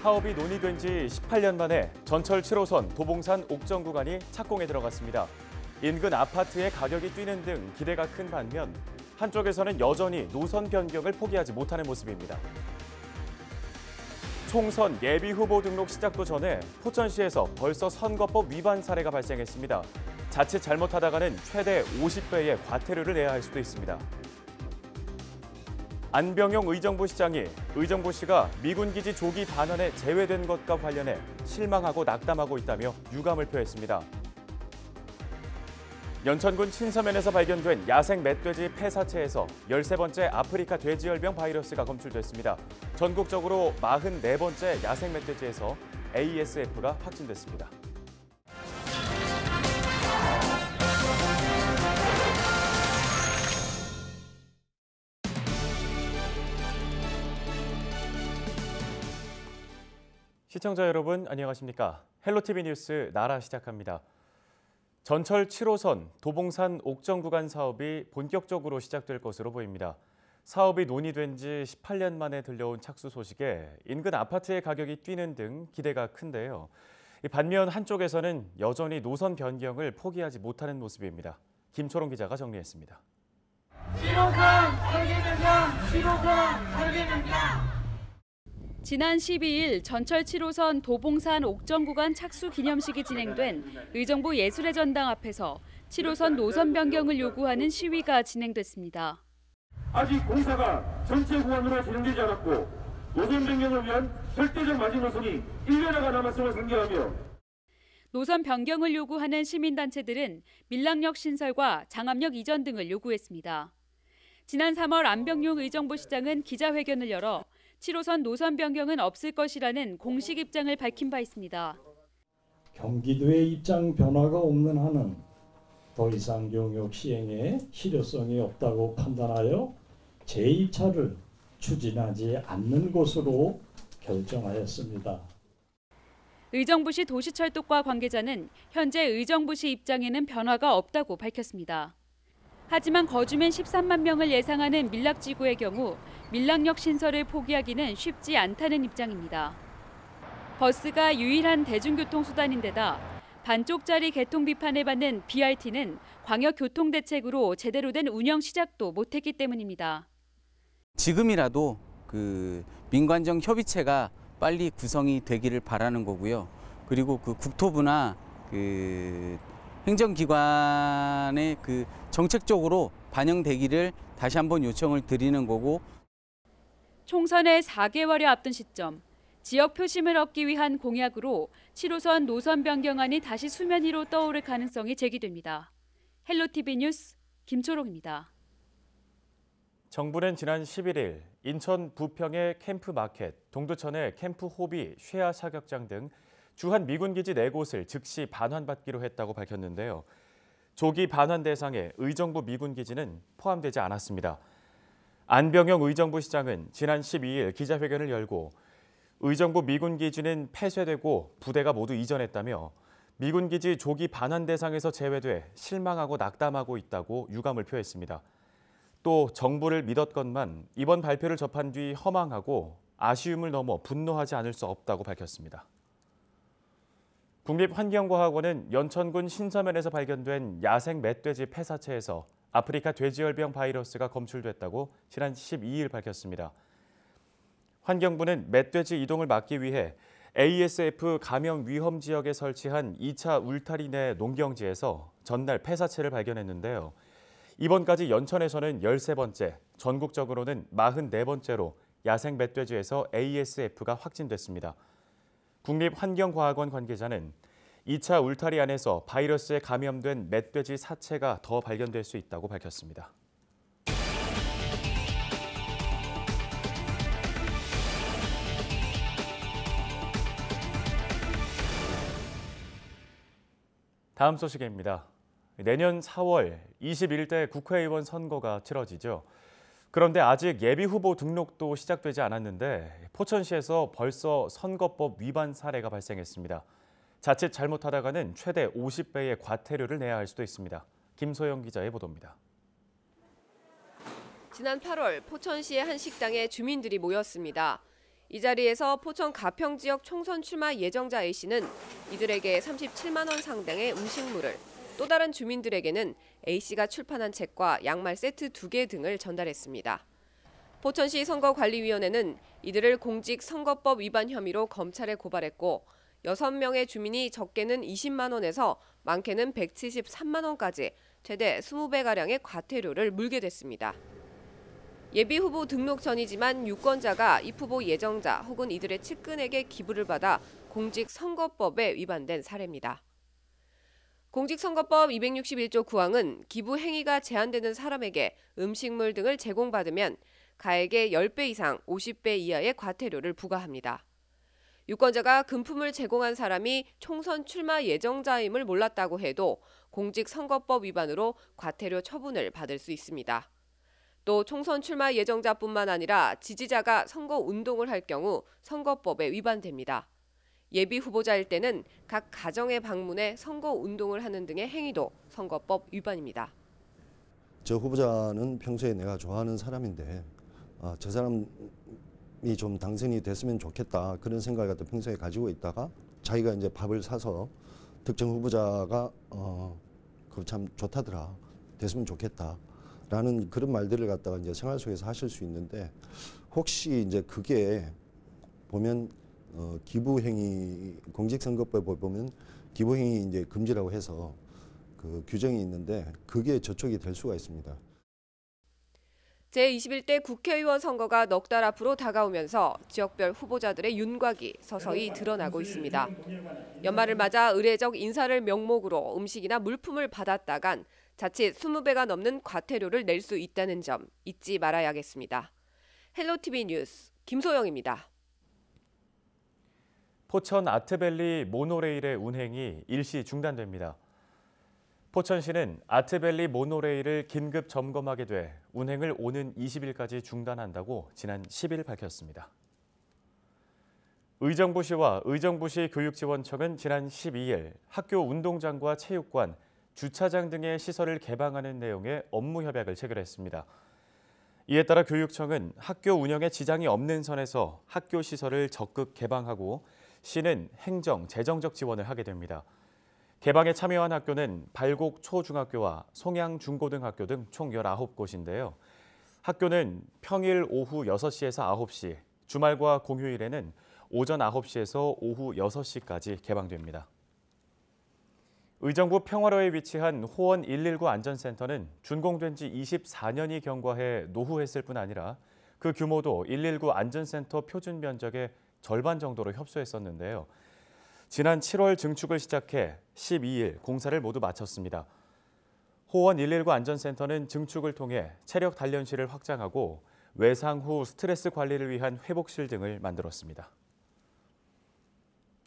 사업이 논의된 지 18년 만에 전철 7호선 도봉산 옥정 구간이 착공에 들어갔습니다. 인근 아파트의 가격이 뛰는 등 기대가 큰 반면 한쪽에서는 여전히 노선 변경을 포기하지 못하는 모습입니다. 총선 예비 후보 등록 시작도 전에 포천시에서 벌써 선거법 위반 사례가 발생했습니다. 자칫 잘못하다가는 최대 50배의 과태료를 내야 할 수도 있습니다. 안병용 의정부시장이 의정부시가 미군기지 조기 반환에 제외된 것과 관련해 실망하고 낙담하고 있다며 유감을 표했습니다. 연천군 신서면에서 발견된 야생 멧돼지 폐사체에서 13번째 아프리카 돼지열병 바이러스가 검출됐습니다. 전국적으로 44번째 야생 멧돼지에서 ASF가 확진됐습니다. 시청자 여러분 안녕하십니까? 헬로티비 뉴스 나라 시작합니다. 전철 7호선 도봉산 옥정 구간 사업이 본격적으로 시작될 것으로 보입니다. 사업이 논의된 지 18년 만에 들려온 착수 소식에 인근 아파트의 가격이 뛰는 등 기대가 큰데요. 반면 한쪽에서는 여전히 노선 변경을 포기하지 못하는 모습입니다. 김초롱 기자가 정리했습니다. 7호선 설계변경, 7호선 설계변경. 지난 12일 전철 7호선 도봉산 옥정 구간 착수 기념식이 진행된 의정부 예술의 전당 앞에서 7호선 노선 변경을 요구하는 시위가 진행됐습니다. 아직 공사가 전체 구간으로 진행되지 않았고 노선 변경을 위한 절대적 마지노선이 1년여가 남았음을 상기하며 노선 변경을 요구하는 시민단체들은 밀락역 신설과 장암역 이전 등을 요구했습니다. 지난 3월 안병용 의정부시장은 기자회견을 열어 7호선 노선 변경은 없을 것이라는 공식 입장을 밝힌 바 있습니다. 경기도의 입장 변화가 없는 한은 더 이상 용역 시행에 실효성이 없다고 판단하여 제2차를 추진하지 않는 것으로 결정하였습니다. 의정부시 도시철도과 관계자는 현재 의정부시 입장에는 변화가 없다고 밝혔습니다. 하지만 거주민 13만 명을 예상하는 밀락지구의 경우 밀락역 신설을 포기하기는 쉽지 않다는 입장입니다. 버스가 유일한 대중교통수단인데다 반쪽짜리 개통 비판을 받는 BRT는 광역교통대책으로 제대로 된 운영 시작도 못했기 때문입니다. 지금이라도 민관정 협의체가 빨리 구성이 되기를 바라는 거고요. 그리고 국토부나 행정기관의 정책적으로 반영되기를 다시 한번 요청을 드리는 거고. 총선의 4개월여 앞둔 시점, 지역 표심을 얻기 위한 공약으로 7호선 노선 변경안이 다시 수면 위로 떠오를 가능성이 제기됩니다. 헬로티비 뉴스 김초롱입니다. 정부는 지난 11일 인천 부평의 캠프마켓, 동두천의 캠프 호비, 쉐아 사격장 등 주한 미군기지 4곳을 즉시 반환받기로 했다고 밝혔는데요. 조기 반환 대상에 의정부 미군기지는 포함되지 않았습니다. 안병영 의정부시장은 지난 12일 기자회견을 열고 의정부 미군기지는 폐쇄되고 부대가 모두 이전했다며 미군기지 조기 반환 대상에서 제외돼 실망하고 낙담하고 있다고 유감을 표했습니다. 또 정부를 믿었건만 이번 발표를 접한 뒤 허망하고 아쉬움을 넘어 분노하지 않을 수 없다고 밝혔습니다. 국립환경과학원은 연천군 신서면에서 발견된 야생 멧돼지 폐사체에서 아프리카 돼지열병 바이러스가 검출됐다고 지난 12일 밝혔습니다. 환경부는 멧돼지 이동을 막기 위해 ASF 감염 위험 지역에 설치한 2차 울타리 내 농경지에서 전날 폐사체를 발견했는데요. 이번까지 연천에서는 13번째, 전국적으로는 44번째로 야생 멧돼지에서 ASF가 확진됐습니다. 국립환경과학원 관계자는 2차 울타리 안에서 바이러스에 감염된 멧돼지 사체가 더 발견될 수 있다고 밝혔습니다. 다음 소식입니다. 내년 4월 21대 국회의원 선거가 치러지죠. 그런데 아직 예비후보 등록도 시작되지 않았는데 포천시에서 벌써 선거법 위반 사례가 발생했습니다. 자칫 잘못하다가는 최대 50배의 과태료를 내야 할 수도 있습니다. 김소영 기자의 보도입니다. 지난 8월 포천시의 한 식당에 주민들이 모였습니다. 이 자리에서 포천 가평 지역 총선 출마 예정자 A씨는 이들에게 37만 원 상당의 음식물을, 또 다른 주민들에게는 A씨가 출판한 책과 양말 세트 2개 등을 전달했습니다. 포천시 선거관리위원회는 이들을 공직선거법 위반 혐의로 검찰에 고발했고 6명의 주민이 적게는 20만 원에서 많게는 173만 원까지 최대 20배가량의 과태료를 물게 됐습니다. 예비후보 등록 전이지만 유권자가 입후보 예정자 혹은 이들의 측근에게 기부를 받아 공직선거법에 위반된 사례입니다. 공직선거법 261조 9항은 기부 행위가 제한되는 사람에게 음식물 등을 제공받으면 가액의 10배 이상 50배 이하의 과태료를 부과합니다. 유권자가 금품을 제공한 사람이 총선 출마 예정자임을 몰랐다고 해도 공직선거법 위반으로 과태료 처분을 받을 수 있습니다. 또 총선 출마 예정자뿐만 아니라 지지자가 선거운동을 할 경우 선거법에 위반됩니다. 예비 후보자일 때는 각 가정에 방문해 선거운동을 하는 등의 행위도 선거법 위반입니다. 저 후보자는 평소에 내가 좋아하는 사람인데 저 사람이 좀 당선이 됐으면 좋겠다 그런 생각을 평소에 가지고 있다가 자기가 이제 밥을 사서 특정 후보자가 그거 참 좋다더라 됐으면 좋겠다 라는 그런 말들을 갖다가 이제 생활 속에서 하실 수 있는데 혹시 이제 그게 보면 기부행위 공직선거법에 보면 기부행위 이제 금지라고 해서 그 규정이 있는데 그게 저촉이 될 수가 있습니다. 제21대 국회의원 선거가 넉 달 앞으로 다가오면서 지역별 후보자들의 윤곽이 서서히 드러나고 있습니다. 연말을 맞아 의례적 인사를 명목으로 음식이나 물품을 받았다간 자칫 20배가 넘는 과태료를 낼 수 있다는 점 잊지 말아야겠습니다. 헬로티비 뉴스 김소영입니다. 포천 아트밸리 모노레일의 운행이 일시 중단됩니다. 포천시는 아트밸리 모노레일을 긴급 점검하게 돼 운행을 오는 20일까지 중단한다고 지난 10일 밝혔습니다. 의정부시와 의정부시 교육지원청은 지난 12일 학교 운동장과 체육관, 주차장 등의 시설을 개방하는 내용의 업무 협약을 체결했습니다. 이에 따라 교육청은 학교 운영에 지장이 없는 선에서 학교 시설을 적극 개방하고 시는 행정, 재정적 지원을 하게 됩니다. 개방에 참여한 학교는 발곡 초중학교와 송양 중고등학교 등 총 19곳인데요. 학교는 평일 오후 6시에서 9시, 주말과 공휴일에는 오전 9시에서 오후 6시까지 개방됩니다. 의정부 평화로에 위치한 호원 119 안전센터는 준공된 지 24년이 경과해 노후했을 뿐 아니라 그 규모도 119 안전센터 표준 면적의 절반 정도로 협소했었는데요. 지난 7월 증축을 시작해 12일 공사를 모두 마쳤습니다. 호원 119 안전센터는 증축을 통해 체력 단련실을 확장하고 외상 후 스트레스 관리를 위한 회복실 등을 만들었습니다.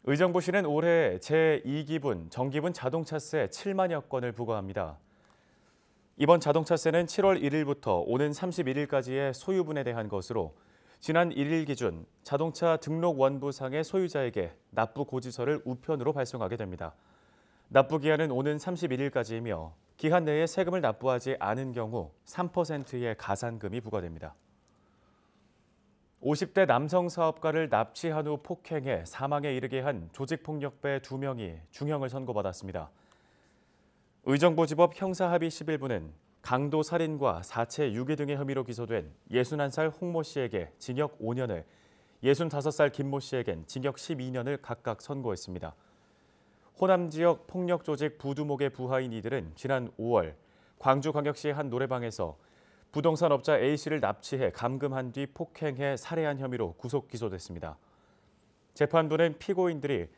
의정부시는 올해 제2기분 정기분 자동차세 7만여 건을 부과합니다. 이번 자동차세는 7월 1일부터 오는 31일까지의 소유분에 대한 것으로 지난 1일 기준 자동차 등록 원부상의 소유자에게 납부 고지서를 우편으로 발송하게 됩니다. 납부 기한은 오는 31일까지이며 기한 내에 세금을 납부하지 않은 경우 3%의 가산금이 부과됩니다. 50대 남성 사업가를 납치한 후 폭행해 사망에 이르게 한 조직폭력배 2명이 중형을 선고받았습니다. 의정부지법 형사합의 11부는 강도 살인과 사체 유기 등의 혐의로 기소된 61살 홍모 씨에게 징역 5년을, 65살 김모 씨에겐 징역 12년을 각각 선고했습니다. 호남 지역 폭력 조직 부두목의 부하인 이들은 지난 5월 광주광역시 한 노래방에서 부동산 업자 A씨를 납치해 감금한 뒤 폭행해 살해한 혐의로 구속 기소됐습니다. 재판부는 피고인들이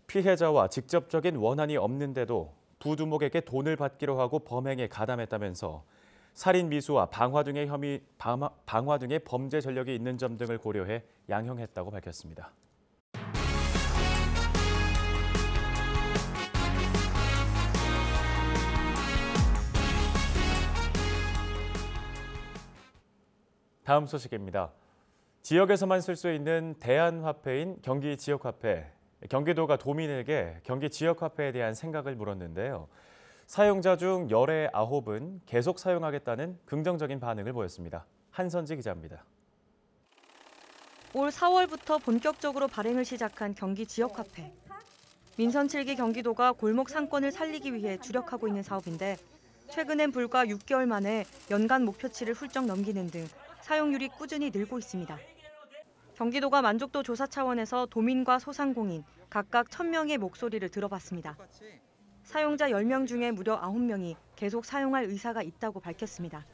피해자와 직접적인 원한이 없는데도 부두목에게 돈을 받기로 하고 범행에 가담했다면서 살인 미수와 방화 등의 범죄 전력이 있는 점 등을 고려해 양형했다고 밝혔습니다. 다음 소식입니다. 지역에서만 쓸 수 있는 대안화폐인 경기지역화폐. 경기도가 도민에게 경기지역화폐에 대한 생각을 물었는데요. 사용자 중 열의 9은 계속 사용하겠다는 긍정적인 반응을 보였습니다. 한선지 기자입니다. 올 4월부터 본격적으로 발행을 시작한 경기 지역화폐. 민선 7기 경기도가 골목 상권을 살리기 위해 주력하고 있는 사업인데 최근엔 불과 6개월 만에 연간 목표치를 훌쩍 넘기는 등 사용률이 꾸준히 늘고 있습니다. 경기도가 만족도 조사 차원에서 도민과 소상공인 각각 1,000명의 목소리를 들어봤습니다. 사용자 10명 중에 무려 9명이 계속 사용할 의사가 있다고 밝혔습니다.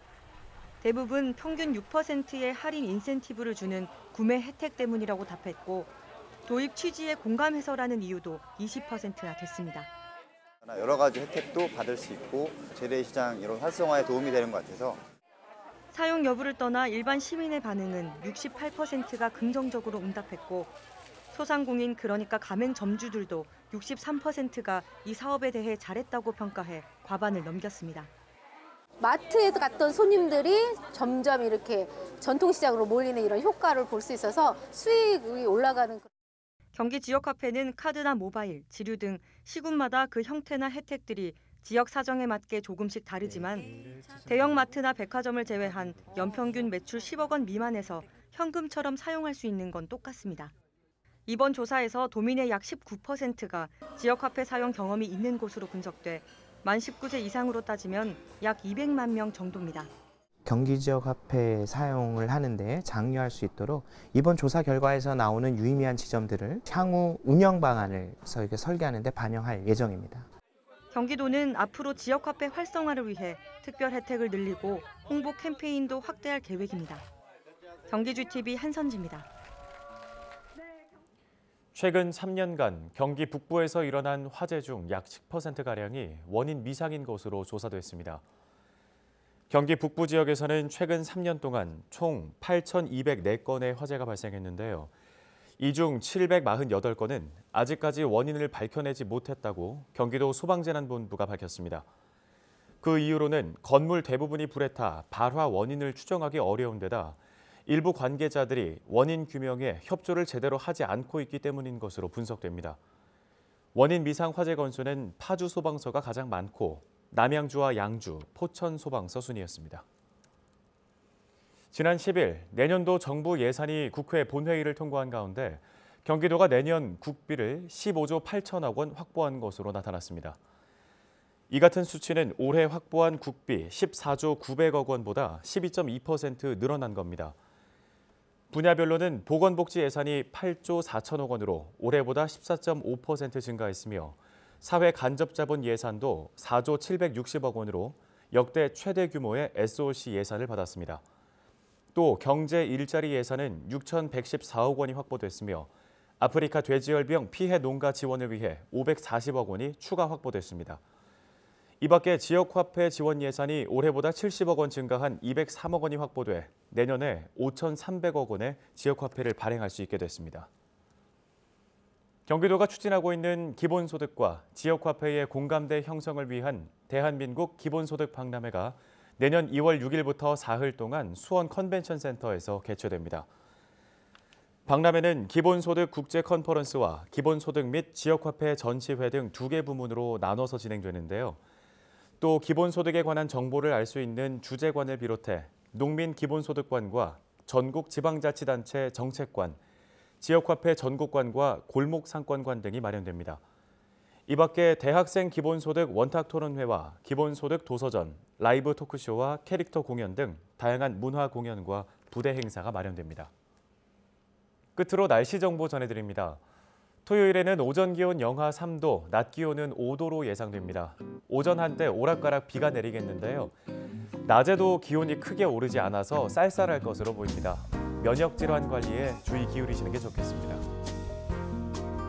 대부분 평균 6%의 할인 인센티브를 주는 구매 혜택 때문이라고 답했고 도입 취지에 공감해서라는 이유도 20%나 됐습니다. 여러 가지 혜택도 받을 수 있고 재래시장 이런 활성화에 도움이 되는 것 같아서 사용 여부를 떠나 일반 시민의 반응은 68%가 긍정적으로 응답했고 소상공인 그러니까 가맹점주들도 63%가 이 사업에 대해 잘했다고 평가해 과반을 넘겼습니다. 마트에서 갔던 손님들이 점점 이렇게 전통시장으로 몰리는 이런 효과를 볼 수 있어서 수익이 올라가는. 경기 지역화폐는 카드나 모바일, 지류 등 시군마다 그 형태나 혜택들이 지역 사정에 맞게 조금씩 다르지만 대형마트나 백화점을 제외한 연평균 매출 10억 원 미만에서 현금처럼 사용할 수 있는 건 똑같습니다. 이번 조사에서 도민의 약 19%가 지역화폐 사용 경험이 있는 곳으로 분석돼 만 19세 이상으로 따지면 약 200만 명 정도입니다. 경기 지역 화폐 사용을 하는데 장려할 수 있도록 이번 조사 결과에서 나오는 유의미한 지점들을 향후 운영 방안을 설계하는 데 반영할 예정입니다. 경기도는 앞으로 지역 화폐 활성화를 위해 특별 혜택을 늘리고 홍보 캠페인도 확대할 계획입니다. 경기주TV 한선지입니다. 최근 3년간 경기 북부에서 일어난 화재 중 약 10%가량이 원인 미상인 것으로 조사됐습니다. 경기 북부 지역에서는 최근 3년 동안 총 8,204건의 화재가 발생했는데요. 이 중 748건은 아직까지 원인을 밝혀내지 못했다고 경기도 소방재난본부가 밝혔습니다. 그 이유로는 건물 대부분이 불에 타 발화 원인을 추정하기 어려운 데다 일부 관계자들이 원인 규명에 협조를 제대로 하지 않고 있기 때문인 것으로 분석됩니다. 원인 미상 화재 건수는 파주 소방서가 가장 많고 남양주와 양주, 포천 소방서 순이었습니다. 지난 10일 내년도 정부 예산이 국회 본회의를 통과한 가운데 경기도가 내년 국비를 15조 8천억 원 확보한 것으로 나타났습니다. 이 같은 수치는 올해 확보한 국비 14조 900억 원보다 12.2% 늘어난 겁니다. 분야별로는 보건복지 예산이 8조 4천억 원으로 올해보다 14.5% 증가했으며 사회 간접자본 예산도 4조 760억 원으로 역대 최대 규모의 SOC 예산을 받았습니다. 또 경제 일자리 예산은 6,114억 원이 확보됐으며 아프리카 돼지열병 피해 농가 지원을 위해 540억 원이 추가 확보됐습니다. 이 밖에 지역화폐 지원 예산이 올해보다 70억 원 증가한 203억 원이 확보돼 내년에 5,300억 원의 지역화폐를 발행할 수 있게 됐습니다. 경기도가 추진하고 있는 기본소득과 지역화폐의 공감대 형성을 위한 대한민국 기본소득 박람회가 내년 2월 6일부터 사흘 동안 수원 컨벤션센터에서 개최됩니다. 박람회는 기본소득 국제 컨퍼런스와 기본소득 및 지역화폐 전시회 등 2개 부문으로 나눠서 진행되는데요. 또 기본소득에 관한 정보를 알 수 있는 주재관을 비롯해 농민기본소득관과 전국지방자치단체 정책관, 지역화폐 전국관과 골목상권관 등이 마련됩니다. 이 밖에 대학생 기본소득 원탁토론회와 기본소득 도서전, 라이브 토크쇼와 캐릭터 공연 등 다양한 문화 공연과 부대 행사가 마련됩니다. 끝으로 날씨 정보 전해드립니다. 토요일에는 오전 기온 영하 3도, 낮 기온은 5도로 예상됩니다. 오전 한때 오락가락 비가 내리겠는데요. 낮에도 기온이 크게 오르지 않아서 쌀쌀할 것으로 보입니다. 면역질환 관리에 주의 기울이시는 게 좋겠습니다.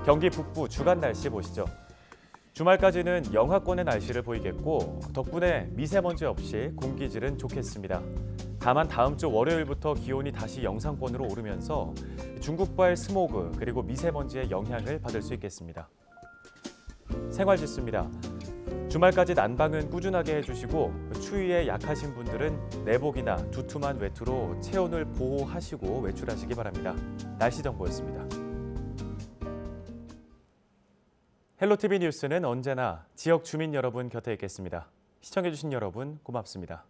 경기 북부 주간 날씨 보시죠. 주말까지는 영하권의 날씨를 보이겠고 덕분에 미세먼지 없이 공기질은 좋겠습니다. 다만 다음 주 월요일부터 기온이 다시 영상권으로 오르면서 중국발 스모그 그리고 미세먼지의 영향을 받을 수 있겠습니다. 생활지수입니다. 주말까지 난방은 꾸준하게 해주시고 추위에 약하신 분들은 내복이나 두툼한 외투로 체온을 보호하시고 외출하시기 바랍니다. 날씨 정보였습니다. 헬로티비 뉴스는 언제나 지역 주민 여러분 곁에 있겠습니다. 시청해주신 여러분 고맙습니다.